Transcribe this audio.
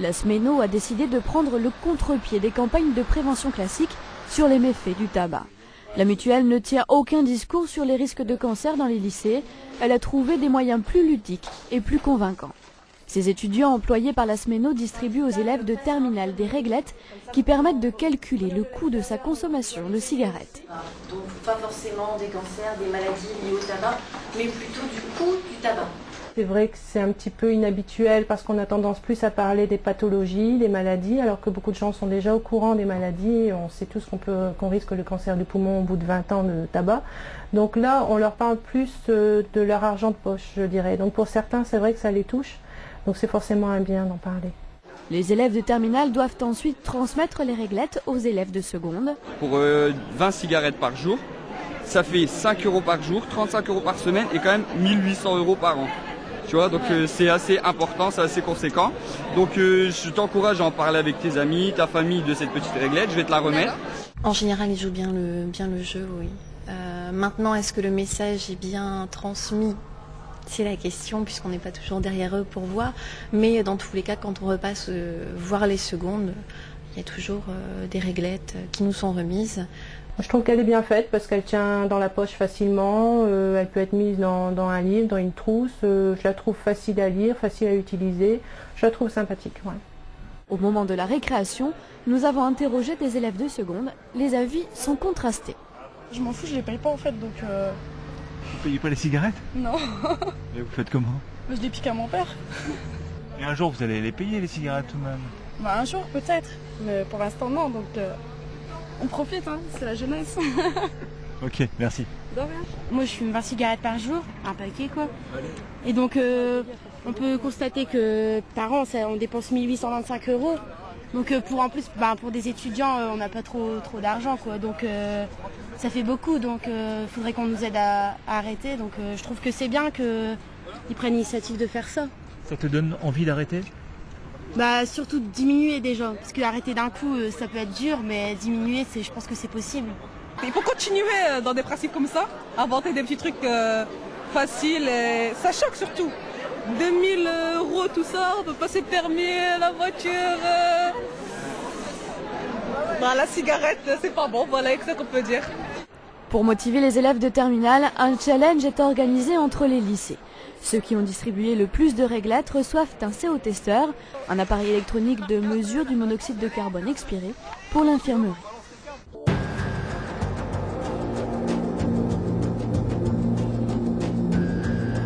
La SMENO a décidé de prendre le contre-pied des campagnes de prévention classiques sur les méfaits du tabac. La mutuelle ne tient aucun discours sur les risques de cancer dans les lycées. Elle a trouvé des moyens plus ludiques et plus convaincants. Ces étudiants employés par la SMENO distribuent aux élèves de terminale des réglettes qui permettent de calculer le coût de sa consommation de cigarettes. Donc pas forcément des cancers, des maladies liées au tabac, mais plutôt du coût du tabac. C'est vrai que c'est un petit peu inhabituel parce qu'on a tendance plus à parler des pathologies, des maladies, alors que beaucoup de gens sont déjà au courant des maladies. On sait tous qu'on risque le cancer du poumon au bout de 20 ans de tabac. Donc là, on leur parle plus de leur argent de poche, je dirais. Donc pour certains, c'est vrai que ça les touche. Donc c'est forcément un bien d'en parler. Les élèves de terminale doivent ensuite transmettre les réglettes aux élèves de seconde. Pour 20 cigarettes par jour, ça fait 5 € par jour, 35 € par semaine et quand même 1800 € par an. Tu vois, donc c'est assez important, c'est assez conséquent. Donc je t'encourage à en parler avec tes amis, ta famille de cette petite réglette, je vais te la remettre. En général, ils jouent bien le jeu, oui. Maintenant, est-ce que le message est bien transmis ? C'est la question, puisqu'on n'est pas toujours derrière eux pour voir. Mais dans tous les cas, quand on repasse voir les secondes, il y a toujours des réglettes qui nous sont remises. Je trouve qu'elle est bien faite parce qu'elle tient dans la poche facilement, elle peut être mise dans un livre, dans une trousse. Je la trouve facile à lire, facile à utiliser. Je la trouve sympathique. Ouais. Au moment de la récréation, nous avons interrogé des élèves de seconde. Les avis sont contrastés. Je m'en fous, je les paye pas en fait, donc... Vous payez pas les cigarettes? Non. Et vous faites comment? Je les pique à mon père. Et un jour vous allez les payer les cigarettes tout de même? Bah un jour peut-être, mais pour l'instant non, donc on profite, hein, c'est la jeunesse. Ok, merci. De rien. Moi je fume 20 cigarettes par jour, un paquet quoi. Et donc on peut constater que par an on dépense 1825 €. Donc pour des étudiants on n'a pas trop d'argent quoi. Donc ça fait beaucoup, donc il faudrait qu'on nous aide à arrêter. Donc je trouve que c'est bien qu'ils prennent l'initiative de faire ça. Ça te donne envie d'arrêter? Bah surtout de diminuer déjà, parce que arrêter d'un coup ça peut être dur, mais diminuer je pense que c'est possible. Il faut continuer dans des principes comme ça, inventer des petits trucs faciles, et ça choque surtout. 2000 € tout ça, on peut passer le permis, la voiture, la cigarette, c'est pas bon, voilà, c'est ça qu'on peut dire. Pour motiver les élèves de terminale, un challenge est organisé entre les lycées. Ceux qui ont distribué le plus de réglettes reçoivent un CO-testeur, un appareil électronique de mesure du monoxyde de carbone expiré, pour l'infirmerie.